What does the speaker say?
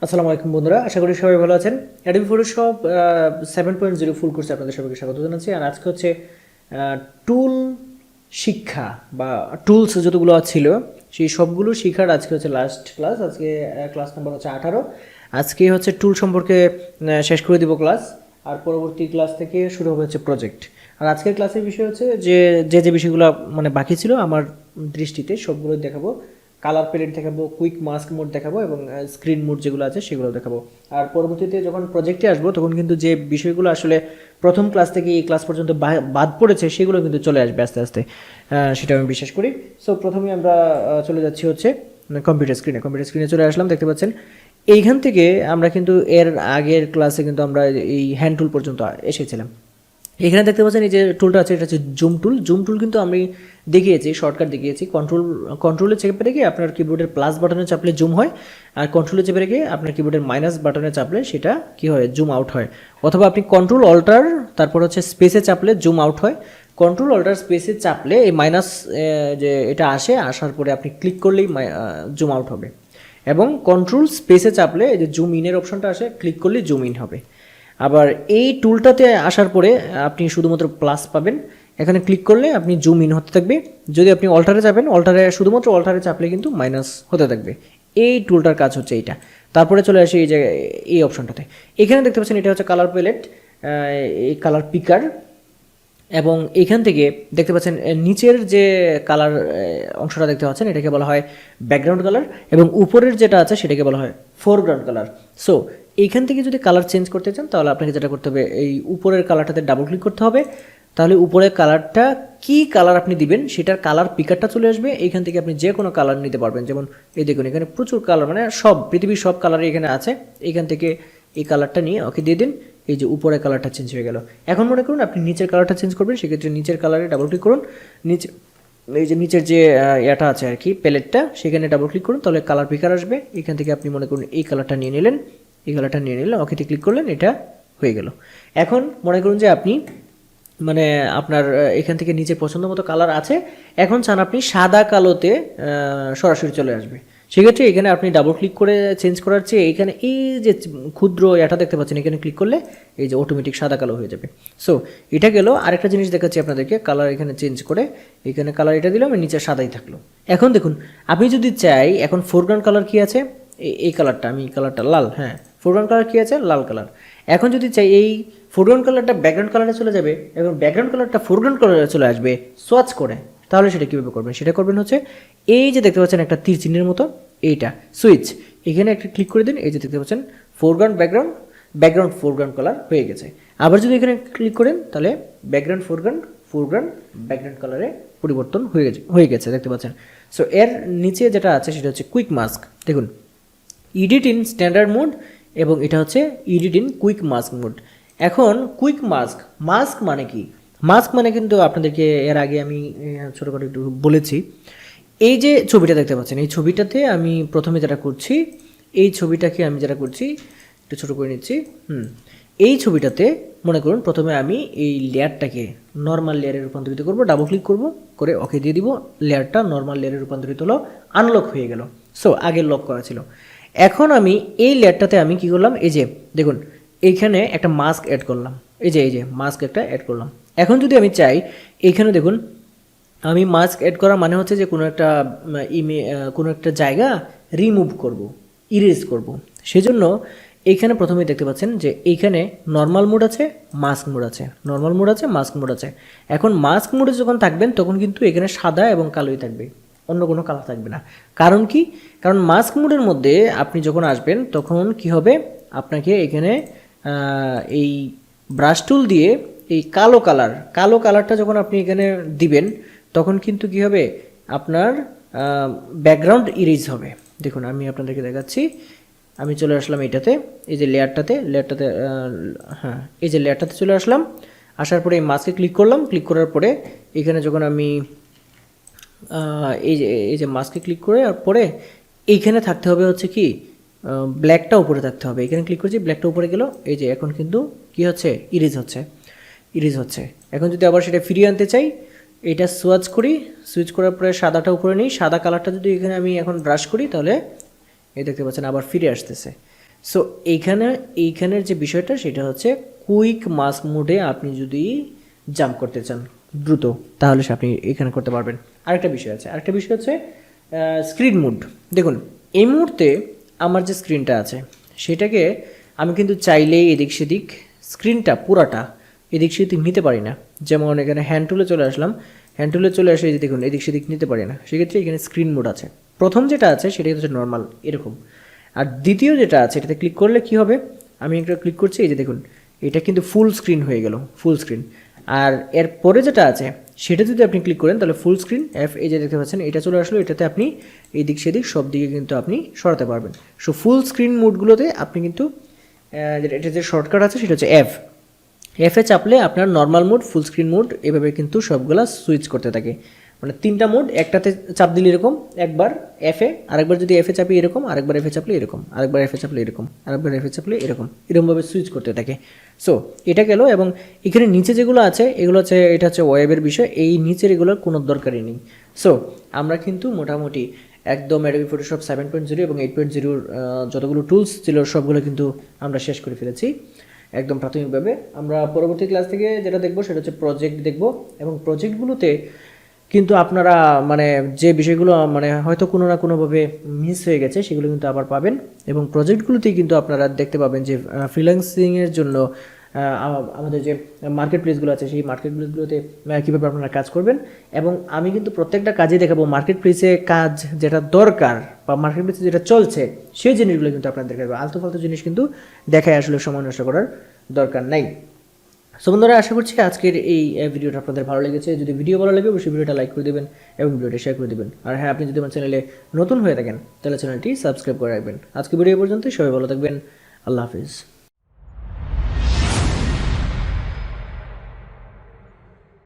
আসসালামু আলাইকুম বন্ধুরা, আশা করি সবাই ভালো আছেন। অ্যাডোবি ফটোশপ 7.0 ফুল কোর্সে আপনাদের সবাইকে স্বাগত জানাচ্ছি। আর আজকে হচ্ছে টুল শিক্ষা বা টুলস যতগুলো ছিল সেই সবগুলো শিখার আজকে হচ্ছে লাস্ট ক্লাস। আজকে ক্লাস নাম্বার হচ্ছে 18। আজকে হচ্ছে টুল সম্পর্কে শেষ করে দিব ক্লাস, আর পরবর্তী ক্লাস থেকে শুরু হবে হচ্ছে প্রজেক্ট। আর আজকের ক্লাসের বিষয় হচ্ছে যে বিষয়গুলো মানে বাকি ছিল আমার দৃষ্টিতে সবগুলো দেখাবো। কালার প্যালেট দেখাবো, কুইক মাস্ক মোড দেখাবো এবং স্ক্রিন মোড যেগুলো আছে সেগুলো দেখাবো। আর পরবর্তীতে যখন প্রজেক্টে আসবো তখন কিন্তু যে বিষয়গুলো আসলে প্রথম ক্লাস থেকে এই ক্লাস পর্যন্ত বাদ পড়েছে সেগুলো কিন্তু চলে আসবে আস্তে আস্তে, সেটা আমি বিশ্বাস করি। সো প্রথমে আমরা চলে যাচ্ছি হচ্ছে কম্পিউটার স্ক্রিনে চলে আসলাম। দেখতে পাচ্ছেন এইখান থেকে আমরা কিন্তু এর আগের ক্লাসে কিন্তু আমরা এই হ্যান্ড টুল পর্যন্ত এসেছিলাম। এখানে দেখতে পাচ্ছেন এই যে টুলটা আছে এটা হচ্ছে জুম টুল কিন্তু আমি দেখিয়েছি, শর্টকাট দেখিয়েছি। কন্ট্রোলে চেপে রেখে আপনার কিবোর্ডের প্লাস বাটনে চাপলে জুম হয়, আর কন্ট্রোলে চেপে রেখে আপনার কিবোর্ডের মাইনাস বাটনে চাপলে সেটা কি হয়, জুম আউট হয়। অথবা আপনি কন্ট্রোল অল্টার তারপর হচ্ছে স্পেসে চাপলে জুম আউট হয়। কন্ট্রোল অল্টার স্পেসে চাপলে এই মাইনাস যে এটা আসার পরে আপনি ক্লিক করলেই জুম আউট হবে, এবং কন্ট্রোল স্পেসে চাপলে এই যে জুম ইনের অপশনটা আসে, ক্লিক করলেই জুম ইন হবে। আবার এই টুলটাতে আসার পরে আপনি শুধুমাত্র প্লাস পাবেন, এখানে ক্লিক করলে আপনি জুম ইন হতে থাকবে। যদি আপনি অল্টারে যাবেন, শুধুমাত্র অল্টারে চাপলে কিন্তু মাইনাস হতে থাকবে। এই টুলটার কাজ হচ্ছে এইটা। তারপরে চলে আসি এই যে এই অপশনটাতে। এখানে দেখতে পাচ্ছেন এটা হচ্ছে কালার প্যালেট, এই কালার পিকার, এবং এখান থেকে দেখতে পাচ্ছেন নিচের যে কালার অংশটা দেখতে পাচ্ছেন এটাকে বলা হয় ব্যাকগ্রাউন্ড কালার, এবং উপরের যেটা আছে সেটাকে বলা হয় ফোরগ্রাউন্ড কালার। সো এইখান থেকে যদি কালার চেঞ্জ করতে চান তাহলে আপনাকে যেটা করতে হবে, এই উপরের কালারটাতে ডাবল ক্লিক করতে হবে। তাহলে উপরের কালারটা কি কালার আপনি দিবেন সেটার কালার পিকারটা চলে আসবে। এইখান থেকে আপনি যে কোনো কালার নিতে পারবেন। যেমন এই দেখুন এখানে প্রচুর কালার, মানে সব পৃথিবীর সব কালারই এখানে আছে। এইখান থেকে এই কালারটা নিয়ে ওকে দিয়ে দিন। এই যে উপরের কালারটা চেঞ্জ হয়ে গেল। এখন মনে করুন আপনি নিচের কালারটা চেঞ্জ করবেন, সেক্ষেত্রে নিচের কালারে ডাবল ক্লিক করুন। নিচে এই যে নিচের যে এটা আছে আর কি, প্যালেটটা, সেখানে ডাবল ক্লিক করুন, তাহলে কালার পিকার আসবে। এখান থেকে আপনি মনে করুন এই কালারটা নিয়ে নিলেন, ওকেতে ক্লিক করলেন, এটা হয়ে গেল। এখন মনে করুন যে আপনি মানে আপনার এখান থেকে নিচে পছন্দ মতো কালার আছে, এখন চান আপনি সাদা কালোতে সরাসরি চলে আসবে। সেক্ষেত্রে এখানে আপনি ডাবল ক্লিক করে চেঞ্জ করার চেয়ে এখানে এই যে ক্ষুদ্র এটা দেখতে পাচ্ছেন, এখানে ক্লিক করলে এই যে অটোমেটিক সাদা কালো হয়ে যাবে। সো এটা গেল। আরেকটা জিনিস দেখাচ্ছি আপনাদেরকে, কালার এখানে চেঞ্জ করে এখানে কালার এটা দিলাম, নিচে সাদাই থাকলো। এখন দেখুন আপনি যদি চাই, এখন ফোরগ্রাউন্ড কালার কি আছে, এই কালারটা, আমি কালারটা লাল, হ্যাঁ ফোরগ্রাউন্ড কালার কি আছে, লাল কালার। এখন যদি চাই এই ফোরগ্রাউন্ড কালারটা ব্যাকগ্রাউন্ড কালারে চলে যাবে এবং ব্যাকগ্রাউন্ড কালারটা ফোরগ্রাউন্ড কালারে চলে আসবে সোয়াচ করে, তাহলে সেটা কীভাবে করবেন? সেটা করবেন হচ্ছে এই যে দেখতে পাচ্ছেন একটা তীর চিহ্নের মতো, এইটা সুইচ, এখানে একটা ক্লিক করে দিন। এই যে দেখতে পাচ্ছেন ফোরগ্রাউন্ড ব্যাকগ্রাউন্ড ফোরগ্রাউন্ড কালার হয়ে গেছে। আবার যদি এখানে ক্লিক করেন তাহলে ব্যাকগ্রাউন্ড ফোরগ্রাউন্ড ব্যাকগ্রাউন্ড কালারে পরিবর্তন হয়ে গেছে দেখতে পাচ্ছেন। সো এর নিচে যেটা আছে সেটা হচ্ছে কুইক মাস্ক। দেখুন এডিট ইন স্ট্যান্ডার্ড মোড, এবং এটা হচ্ছে edit in quick mask mode. এখন কুইক মাস্ক মানে কি? মাস্ক মানে কিন্তু আপনাদেরকে এর আগে আমি ছোটোখাটো একটু বলেছি। এই যে ছবিটা দেখতে পাচ্ছেন, এই ছবিটাতে আমি প্রথমে যেটা করছি, এই ছবিটাকে আমি যেটা করছি একটু ছোটো করে নিচ্ছি। এই ছবিটাতে মনে করুন প্রথমে আমি এই লেয়ারটাকে নর্মাল লেয়ারে রূপান্তরিত করব, ডাবল ক্লিক করব, করে ওকে দিয়ে দিব। লেয়ারটা নর্মাল লেয়ারে রূপান্তরিত হলো, আনলক হয়ে গেল। সো আগের লক করা ছিল। এখন আমি এই লেয়ারটাতে আমি কি করলাম, এই যে দেখুন এইখানে একটা মাস্ক অ্যাড করলাম, এই যে মাস্ক একটা অ্যাড করলাম। এখন যদি আমি চাই, এইখানে দেখুন আমি মাস্ক অ্যাড করা মানে হচ্ছে যে কোনো একটা জায়গা রিমুভ করব, ইরেজ করব। সেজন্য এইখানে প্রথমেই দেখতে পাচ্ছেন যে এইখানে নর্মাল মোড আছে, মাস্ক মোড আছে, মাস্ক মোড আছে। এখন মাস্ক মোডে যখন থাকবেন তখন কিন্তু এখানে সাদা এবং কালোই থাকবে, অন্য কোনো কালার থাকবে না। কারণ কি? কারণ মাস্ক মোডের মধ্যে আপনি যখন আসবেন তখন কি হবে, আপনাকে এখানে এই ব্রাশ টুল দিয়ে এই কালো কালারটা যখন আপনি এখানে দিবেন তখন কিন্তু কি হবে, আপনার ব্যাকগ্রাউন্ড ইরেজ হবে। দেখুন আমি আপনাদেরকে দেখাচ্ছি, আমি চলে আসলাম এইটাতে, এই যে লেয়ারটাতে হ্যাঁ এই যে লেয়ারটাতে চলে আসলাম। আসার পরে এই মাস্কে ক্লিক করলাম, ক্লিক করার পরে এখানে যখন আমি এই যে মাস্কে ক্লিক করে আর পরে এইখানে থাকতে হবে হচ্ছে কি, ব্ল্যাকটা উপরে থাকতে হবে। এখানে ক্লিক করছি, ব্ল্যাকটা উপরে গেল। এই যে এখন কিন্তু কি হচ্ছে, ইরেজ হচ্ছে। এখন যদি আবার সেটা ফিরিয়ে আনতে চাই, এটা সুইচ করার পরে সাদাটা উপরে নিই, সাদা কালারটা যদি এখানে আমি এখন ব্রাশ করি তাহলে এই দেখতে পাচ্ছেন আবার ফিরে আসতেছে। সো এইখানের যে বিষয়টা সেটা হচ্ছে কুইক মাস্ক মোডে আপনি যদি জাম্প করতে চান দ্রুত, তাহলে আপনি এখানে করতে পারবেন। আরেকটা বিষয় হচ্ছে স্ক্রিন মোড। দেখুন এই মুহূর্তে আমার যে স্ক্রিনটা আছে সেটাকে আমি কিন্তু চাইলেই এদিক সেদিক স্ক্রিনটা পুরাটা এদিক সেদিক নিতে পারি না। যেমন এখানে হ্যান্ড টুলে চলে আসলাম, হ্যান্ড টুলে চলে আসে যে দেখুন এদিক সেদিক নিতে পারি না, সেক্ষেত্রে এখানে স্ক্রিন মোড আছে। প্রথম যেটা আছে সেটা হচ্ছে নর্মাল এরকম, আর দ্বিতীয় যেটা আছে এটাতে ক্লিক করলে কি হবে, আমি একটা ক্লিক করছি, এই যে দেখুন এটা কিন্তু ফুল স্ক্রিন হয়ে গেল, ফুল স্ক্রিন। আর এর পরে যেটা আছে সেটা যদি আপনি ক্লিক করেন তাহলে ফুল স্ক্রিন এই যে দেখতে পাচ্ছেন এটা চলে আসলো, এটাতে আপনি এই দিক সেদিক সব দিকে কিন্তু আপনি সরাতে পারবেন। সো ফুল স্ক্রিন মোডগুলোতে আপনি কিন্তু এটা যে শর্টকাট আছে সেটা হচ্ছে এফে চাপলে আপনার normal mode, full screen mode এভাবে কিন্তু সবগুলা সুইচ করতে থাকে। মানে 3টা মোড, একটাতে চাপ দিলে এরকম একবার এফে, আরেকবার যদি এফে চাপি এরকম, আরেকবার এফে চাপলে এরকম, আরেকবার এফে চাপলে এরকম, আরেকবার এফে চাপলে এরকমভাবে সুইচ করতে থাকে। সো এটা গেল। এবং এখানে নিচে যেগুলো আছে এগুলো হচ্ছে, এটা হচ্ছে ওয়েবের বিষয়, এই নিচের এগুলোর কোনো দরকারই নেই। সো আমরা কিন্তু মোটামুটি একদম অ্যাডোবি ফটোশপ 7.0 এবং 8.0 যতগুলো টুলস ছিল সবগুলো কিন্তু আমরা শেষ করে ফেলেছি একদম প্রাথমিকভাবে। আমরা পরবর্তী ক্লাস থেকে যেটা দেখবো সেটা হচ্ছে প্রজেক্ট দেখব, এবং প্রজেক্টগুলোতে কিন্তু আপনারা মানে যে বিষয়গুলো মানে হয়তো কোনো না কোনোভাবে মিস হয়ে গেছে সেগুলো কিন্তু আবার পাবেন। এবং প্রজেক্টগুলোতেই কিন্তু আপনারা দেখতে পাবেন যে ফ্রিল্যান্সিংয়ের জন্য আমাদের যে মার্কেট প্লেসগুলো আছে সেই মার্কেট প্লেসগুলোতে কীভাবে আপনারা কাজ করবেন। এবং আমি কিন্তু প্রত্যেকটা কাজে দেখাবো মার্কেট প্লেসে কাজ যেটা দরকার বা মার্কেট প্লেসে যেটা চলছে সেই জিনিসগুলো কিন্তু আপনাদের দেখাবো। আলতু ফালতু জিনিস কিন্তু দেখায় আসলে সময় নষ্ট করার দরকার নাই। সো বন্ধুরা, আশা করছি আজকের এই ভিডিওটা আপনাদের ভালো লেগেছে। যদি ভিডিও ভালো লাগে অবশ্যই ভিডিওটা লাইক করে দেবেন এবং ভিডিওটা শেয়ার করে দেবেন। আর হ্যাঁ, আপনি যদি আমার চ্যানেলে নতুন হয়ে থাকেন তাহলে চ্যানেলটি সাবস্ক্রাইব করে রাখবেন। আজকে ভিডিও পর্যন্ত, সবাই ভালো থাকবেন। আল্লাহ হাফিজ।